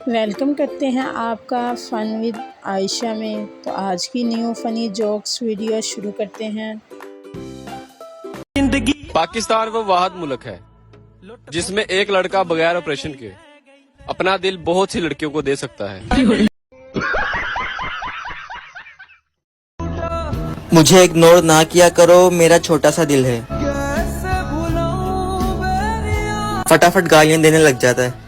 Welcome करते हैं आपका फ़न विद आयशा में। तो आज की न्यू फ़नी जोक्स वीडियो शुरू करते हैं। पाकिस्तान वो वाहिद मुल्क है जिसमें एक लड़का बगैर ऑपरेशन के अपना दिल बहुत सी लड़कियों को दे सकता है। मुझे इग्नोर ना किया करो, मेरा छोटा सा दिल है। फटाफट गालियां देने लग जाता है।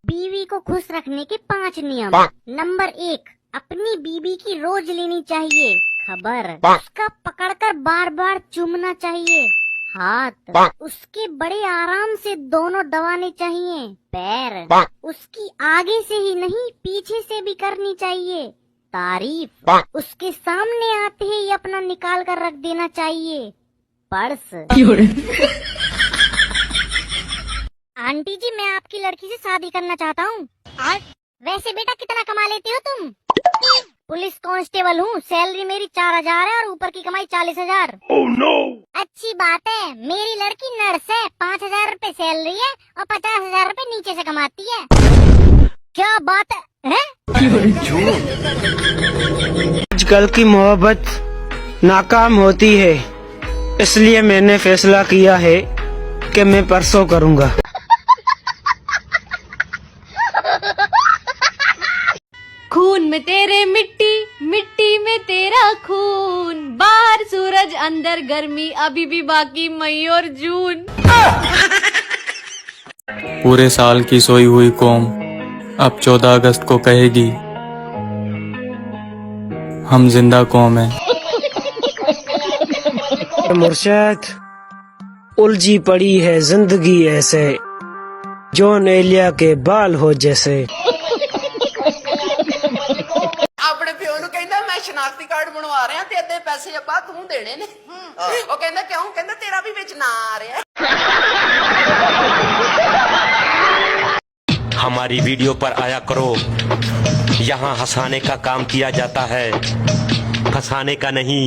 बीवी को खुश रखने के 5 नियम। नंबर 1, अपनी बीवी की रोज लेनी चाहिए खबर। उसका पकड़कर बार बार चूमना चाहिए हाथ। उसके बड़े आराम से दोनों दबाने चाहिए पैर। उसकी आगे से ही नहीं पीछे से भी करनी चाहिए तारीफ। उसके सामने आते ही अपना निकाल कर रख देना चाहिए पर्स। आंटी जी, मैं आपकी लड़की से शादी करना चाहता हूँ। वैसे बेटा कितना कमा लेती हो तुम? पुलिस कांस्टेबल हूँ, सैलरी मेरी 4000 है और ऊपर की कमाई 40,000। अच्छी बात है, मेरी लड़की नर्स है, 5000 रूपए सैलरी है और 50,000 रूपए नीचे से कमाती है। क्या बात है? आजकल की मोहब्बत नाकाम होती है, इसलिए मैंने फैसला किया है कि मैं परसों करूँगा। खून में तेरे मिट्टी, मिट्टी में तेरा खून। बाहर सूरज अंदर गर्मी, अभी भी बाकी मई और जून। पूरे साल की सोई हुई कौम अब 14 अगस्त को कहेगी हम जिंदा कौम है। मुर्शद, उलझी पड़ी है जिंदगी ऐसे, जॉन एलिया के बाल हो जैसे। ਆਪਣੇ ਪਿਓ ਨੂੰ ਕਹਿੰਦਾ ਮੈਂ ਸ਼ਨਾਖਤੀ ਕਾਰਡ ਬਣਵਾ ਰਿਹਾ ਤੇ ਅੱਧੇ ਪੈਸੇ ਅੱਬਾ ਤੂੰ ਦੇਣੇ ਨੇ। ਉਹ ਕਹਿੰਦਾ ਕਿਉਂ? ਕਹਿੰਦਾ ਤੇਰਾ ਵੀ ਵਿੱਚ ਨਾਂ ਆ ਰਿਹਾ। हमारी वीडियो पर आया करो, यहाँ हंसाने का काम किया जाता है, फंसाने का नहीं।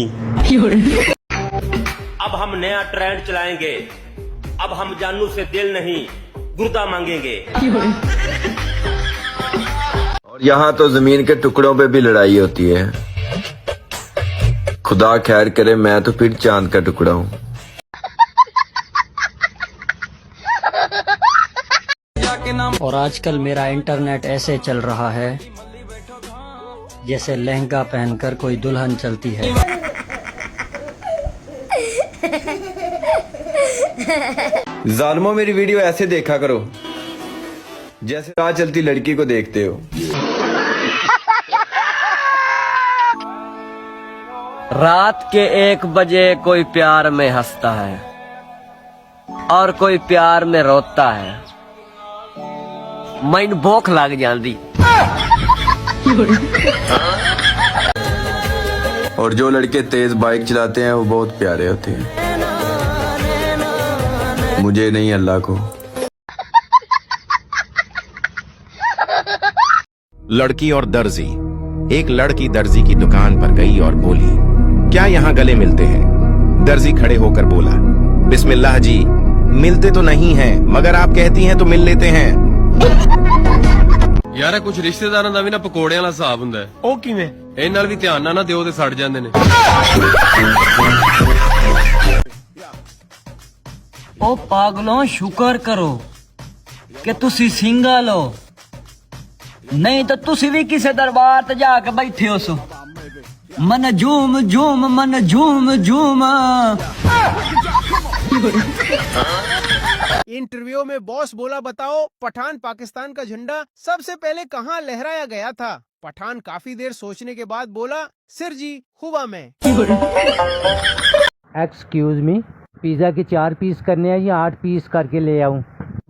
अब हम नया ट्रेंड चलाएंगे, अब हम जानू से दिल नहीं गुर्दा मांगेंगे। और यहाँ तो जमीन के टुकड़ों पे भी लड़ाई होती है। खुदा खैर करे, मैं तो फिर चांद का टुकड़ा हूँ। और आजकल मेरा इंटरनेट ऐसे चल रहा है जैसे लहंगा पहनकर कोई दुल्हन चलती है। जालिमों, मेरी वीडियो ऐसे देखा करो जैसे राह चलती लड़की को देखते हो। रात के 1 बजे कोई प्यार में हंसता है और कोई प्यार में रोता है। मैनू भूख लग जाती। और जो लड़के तेज बाइक चलाते हैं वो बहुत प्यारे होते हैं, मुझे नहीं अल्लाह को। लड़की और दर्जी। एक लड़की दर्जी की दुकान पर गई और बोली, क्या यहाँ गले मिलते हैं? दर्जी खड़े होकर बोला, बिस्मिल्लाह जी, मिलते तो नहीं हैं, मगर आप कहती हैं तो मिल लेते हैं। ਯਾਰ ਕੁਝ ਰਿਸ਼ਤੇਦਾਰਾਂ ਦਾ ਵੀ ਨਾ ਪਕੌੜਿਆਂ ਵਾਲਾ ਹਿਸਾਬ ਹੁੰਦਾ ਹੈ। ਉਹ ਕਿਵੇਂ? ਇਹ ਨਾਲ ਵੀ ਧਿਆਨ ਨਾ ਦਿਓ ਤੇ ਸੜ ਜਾਂਦੇ ਨੇ। ओ पागलों, शुक्र करो कि तुसी सिंगल हो, नहीं तो तुसी भी किसी दरबार ते जाके बैठे हो सो। मन झूम झूम, मन झूम झूम। इंटरव्यू में बॉस बोला, बताओ पठान पाकिस्तान का झंडा सबसे पहले कहाँ लहराया गया था? पठान काफी देर सोचने के बाद बोला, सिर जी हुआ मैं। एक्सक्यूज मी, पिज्जा के 4 पीस करने हैं या 8 पीस करके ले आऊं?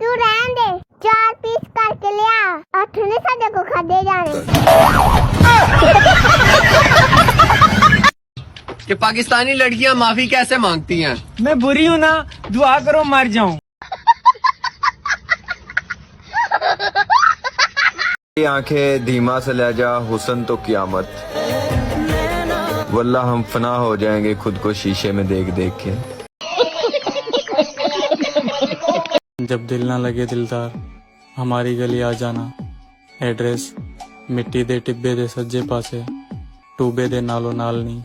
तू रहने दे, 4 पीस करके ले आ, 8 ने सादे को खा दे जाने। कि पाकिस्तानी लड़कियां माफी कैसे मांगती हैं? मैं बुरी हूँ ना, दुआ करो मर जाऊं। आंखें धीमा से लहजा, हुस्न तो कियामत। वल्लाह हम फना हो जाएंगे खुद को शीशे में देख देख के। जब दिल ना लगे दिलदार, हमारी गली आ जाना। एड्रेस मिट्टी दे टिब्बे दे सज्जे पासे, टूबे दे नालो नाल नहीं।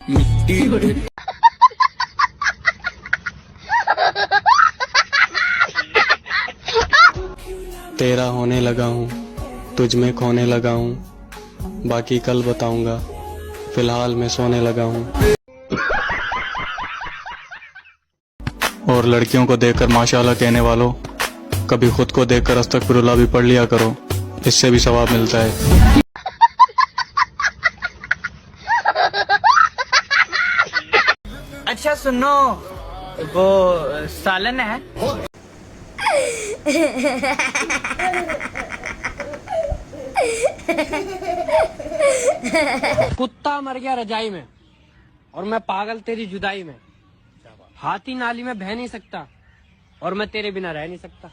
तेरा होने लगा हूँ, तुझ में खोने लगा हूँ, बाकी कल बताऊंगा, फिलहाल मैं सोने लगा हूँ। और लड़कियों को देखकर माशाल्लाह कहने वालों, कभी खुद को देखकर अस्तगफिरुल्लाह भी पढ़ लिया करो, इससे भी सवाब मिलता है। अच्छा सुनो, वो सालन है। कुत्ता मर गया रजाई में और मैं पागल तेरी जुदाई में। हाथी नाली में बह नहीं सकता और मैं तेरे बिना रह नहीं सकता।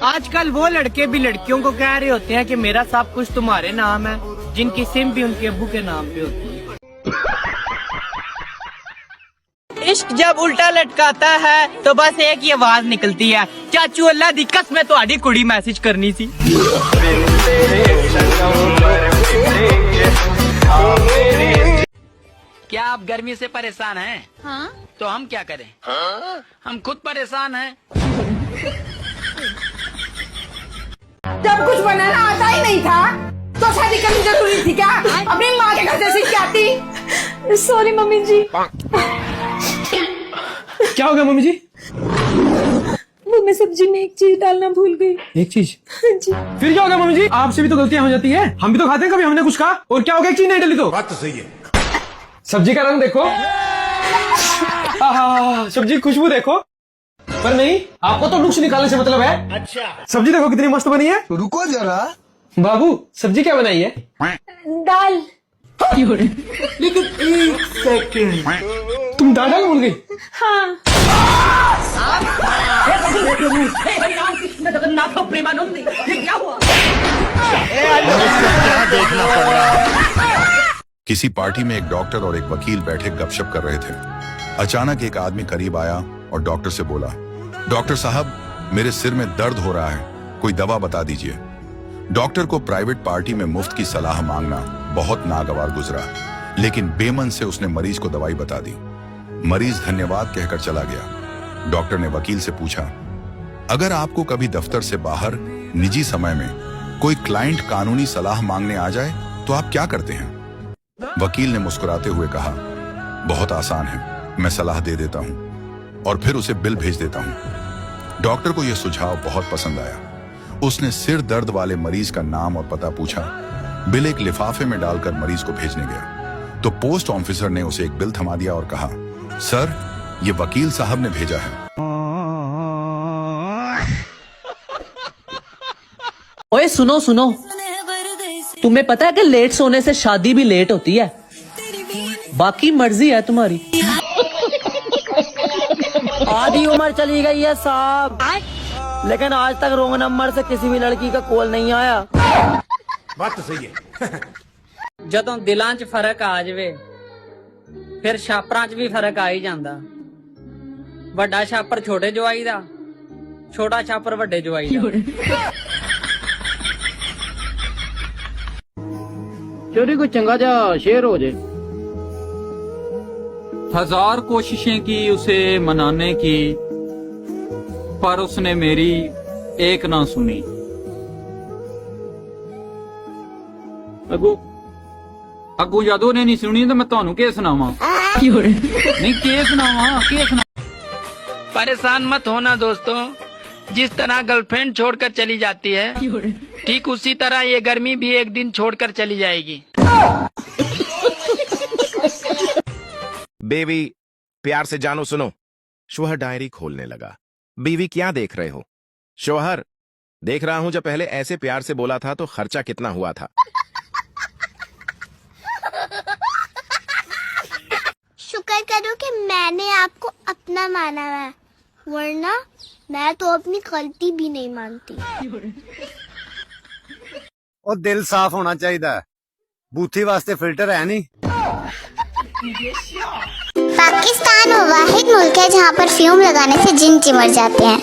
आजकल वो लड़के भी लड़कियों को कह रहे होते हैं कि मेरा सब कुछ तुम्हारे नाम है, जिनकी सिम भी उनके अब्बू के नाम पे होती है। इश्क जब उल्टा लटकाता है तो बस एक ही आवाज निकलती है, चाचू अल्लाह दी कसम में तुम्हारी कुड़ी मैसेज करनी सी। क्या आप गर्मी से परेशान हैं? हाँ? तो हम क्या करें? हाँ? हम खुद परेशान हैं। जब कुछ बनाना आता ही नहीं था तो शादी करनी जरूरी थी क्या? अपनी माँ के घर से सीख के आती। सॉरी मम्मी जी। क्या हो गया मम्मी जी? वो मैं सब्जी में एक चीज डालना भूल गई। एक चीज? जी। फिर क्या हो गया मम्मी जी? आपसे भी तो गलतियां हो जाती है, हम भी तो खाते हैं, कभी हमने कुछ कहा और क्या हो गया? एक चीज नहीं डाली तो बात तो सही है। सब्जी का रंग देखो, आहा, सब्जी की खुशबू देखो, पर नहीं, आपको तो नुक्स निकालने से मतलब है। अच्छा, सब्जी देखो कितनी मस्त बनी है। तो रुको जरा बाबू, सब्जी क्या बनाई है? दाल। लेकिन एक सेकंड, तुम दाल भूल गई? हाँ। किसी पार्टी में एक डॉक्टर और एक वकील बैठे गपशप कर रहे थे। अचानक एक आदमी करीब आया और डॉक्टर से बोला, डॉक्टर साहब, मेरे सिर में दर्द हो रहा है, कोई दवा बता दीजिए। डॉक्टर को प्राइवेट पार्टी में मुफ्त की सलाह मांगना बहुत नागवार गुजरा, लेकिन बेमन से उसने मरीज को दवाई बता दी। मरीज धन्यवाद कहकर चला गया। डॉक्टर ने वकील से पूछा, अगर आपको कभी दफ्तर से बाहर निजी समय में कोई क्लाइंट कानूनी सलाह मांगने आ जाए तो आप क्या करते हैं? वकील ने मुस्कुराते हुए कहा, बहुत आसान है, मैं सलाह दे देता हूं और फिर उसे बिल भेज देता हूं। डॉक्टर को यह सुझाव बहुत पसंद आया। उसने सिर दर्द वाले मरीज का नाम और पता पूछा, बिल एक लिफाफे में डालकर मरीज को भेजने गया तो पोस्ट ऑफिसर ने उसे एक बिल थमा दिया और कहा, सर, ये वकील साहब ने भेजा है। ओए सुनो सुनो, तुम्हें पता है कि लेट सोने से शादी भी लेट होती है, बाकी मर्जी है तुम्हारी। आधी उम्र चली गई है साहब, लेकिन आज तक रॉन्ग नंबर से किसी भी लड़की का कॉल नहीं आया। बात तो सही है। ਜਦੋਂ ਦਿਲਾਂ 'ਚ ਫਰਕ ਆ ਜਾਵੇ ਫਿਰ ਛਾਪਰਾਂ 'ਚ ਵੀ ਫਰਕ ਆ ਹੀ ਜਾਂਦਾ। ਵੱਡਾ ਛਾਪਰ ਛੋਟੇ ਜਵਾਈ ਦਾ, ਛੋਟਾ ਛਾਪਰ ਵੱਡੇ ਜਵਾਈ ਦਾ। चोरी को चंगा जा शेर हो जाए। हजार कोशिशें की उसे मनाने की, पर उसने मेरी एक ना सुनी। अगू जदों ने नहीं सुनी तो मैं ਤੁਹਾਨੂੰ ਕੀ ਸੁਣਾਵਾਂ? नहीं ਕੀ ਸੁਣਾਵਾਂ? परेशान मत होना दोस्तों, जिस तरह गर्लफ्रेंड छोड़कर चली जाती है, ठीक उसी तरह ये गर्मी भी एक दिन छोड़कर चली जाएगी। बेबी, प्यार से जानो सुनो। शोहर डायरी खोलने लगा। बीवी, क्या देख रहे हो? शोहर, देख रहा हूं जब पहले ऐसे प्यार से बोला था तो खर्चा कितना हुआ था। शुक्र करो कि मैंने आपको अपना माना है, वरना मैं तो अपनी गलती भी नहीं मानती। और दिल साफ होना चाहिए, बूथी वास्ते फिल्टर है नहीं। पाकिस्तान वो वाहिद मुल्क है जहाँ पर फ्यूम लगाने से जिन चिमड़ जाते हैं।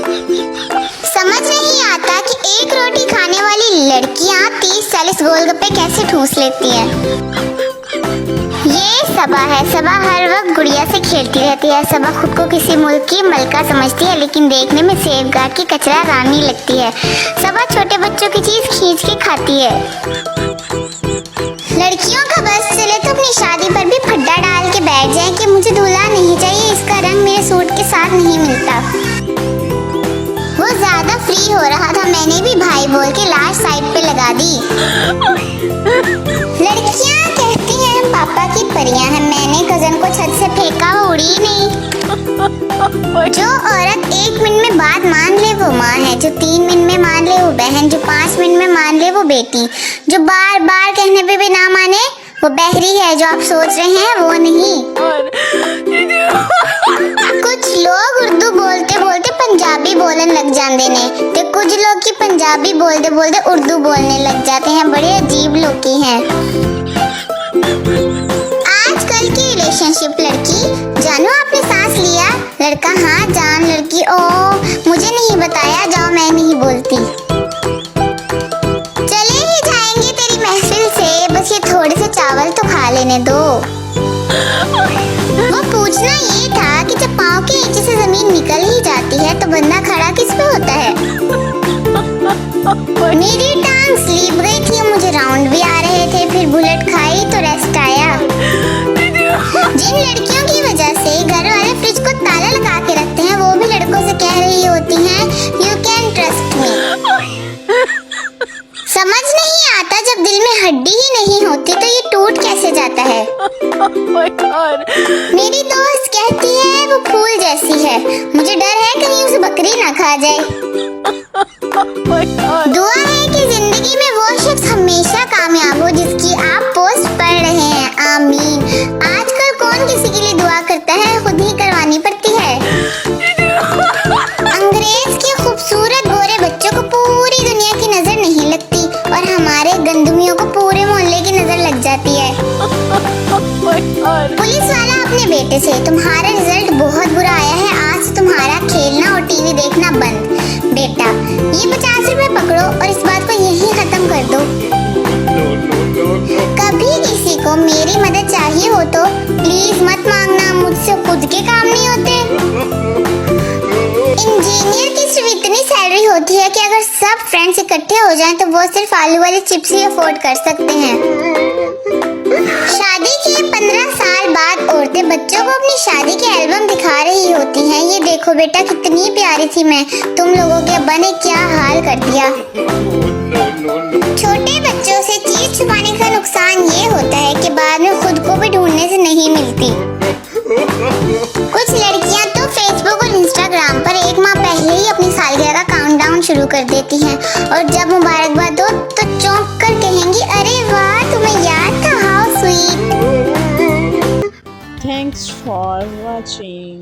समझ नहीं आता कि एक रोटी खाने वाली लड़कियां 30-40 गोलगप्पे कैसे ठूस लेती हैं। ये सबा है। सबा हर वक्त गुड़िया से खेलती रहती है। सबा खुद को किसी मुल्क की मलका समझती है, लेकिन देखने में सेफगार्ड की कचरा रानी लगती है। सबा छोटे बच्चों की चीज खींच के खाती है। लड़कियों का बस चले तो अपनी शादी पर भी फड्डा डाल के बैठ जाए कि मुझे दूल्हा नहीं चाहिए, इसका रंग मेरे सूट के साथ नहीं मिलता। वो ज्यादा फ्री हो रहा था, मैंने भी भाई बोल के लास्ट साइड पे लगा दी। लड़कियां कहती हैं पापा की परियां हैं, मैंने कजन को छत से फेंका, वो उड़ी नहीं। जो औरत 1 मिनट में बात मान ले वो माँ है, जो 3 मिनट में मान ले वो बहन, जो 5 मिनट में मान ले वो बेटी, जो बार बार कहने पे भी ना माने वो बहरी है, जो आप सोच रहे हैं वो नहीं। कुछ लोग उर्दू बोलते बोलते पंजाबी बोलने लग जाते ने, तो कुछ लोग की पंजाबी बोलते बोलते उर्दू बोलने लग जाते हैं। बड़े अजीब लोग की हैं। आजकल की रिलेशनशिप लड़की, जानू आपने सांस लिया? लड़का हाँ जान, लड़की ओ मुझे नहीं बताया, जाओ मैं नहीं बोलती। चले ही जाएंगे तेरी महफिल से, बस ये थोड़े से चावल तो खा लेने दो। वो पूछना ये था कि जब पाँव के नीचे से जमीन निकल ही जाती है तो बंदा खड़ा किस पे होता है? मेरी टांग स्लीप गई थी, मुझे राउंड भी आ रहे थे, फिर बुलेट खाई तो रेस्ट आया। जिन लड़कियों की वजह से घर वाले फ्रिज को ताला लगा के रखते हैं, वो भी लड़कों से कह रही होती हैं यू कैन ट्रस्ट मी। समझ नहीं आता, जब दिल में हड्डी ही नहीं होती तो ये टूट कैसे जाता है। मेरी दोस्त कहती है वो फूल जैसी है, मुझे डर है कहीं उसे बकरी ना खा जाए। दुआ है कि जिंदगी में वो शख्स हमेशा कामयाब हो जिसकी आप पोस्ट पढ़ रहे हैं, आमीन। आजकल कौन किसी के लिए दुआ करता है, खुद ही करवानी पड़ती है। अंग्रेज के खूबसूरत गोरे बच्चों को पूरी दुनिया की नजर नहीं लगती और हमारे गंदुमियों को पूरे मोहल्ले की नजर लग जाती है। पुलिस वाला अपने बेटे से, तुम्हारा रिजल्ट बहुत बुरा आया है, आज से तुम्हारा खेलना और टीवी देखना बंद। बेटा ये 50 रुपए पकड़ो और इस बात को यहीं खत्म कर दो। कभी किसी को मेरी मदद चाहिए हो तो प्लीज मत मांगना, मुझसे खुद के काम नहीं होते। इंजीनियर की सिर्फ इतनी सैलरी होती है कि अगर सब फ्रेंड्स इकट्ठे हो जाएं तो वो सिर्फ आलू वाली चिप्स ही अफोर्ड कर सकते हैं। शादी के 15 साल बाद औरतें बच्चों को अपनी शादी के एल्बम दिखा रही होती हैं, ये देखो बेटा कितनी प्यारी थी मैं, तुम लोगों के अब्बा ने क्या हाल कर दिया। छोटे बच्चों से चीज छुपाने का नुकसान ये होता है कि बाद में खुद को भी ढूंढने से नहीं मिलती। कुछ लड़कियां तो फेसबुक और इंस्टाग्राम पर 1 माह पहले ही अपनी सालगिरह का काउंटडाउन शुरू कर देती हैं और जब मुबारकबाद हो तो चौंक कर कहेंगी अरे वाह तुम्हें याद था, how sweet. Thanks for watching.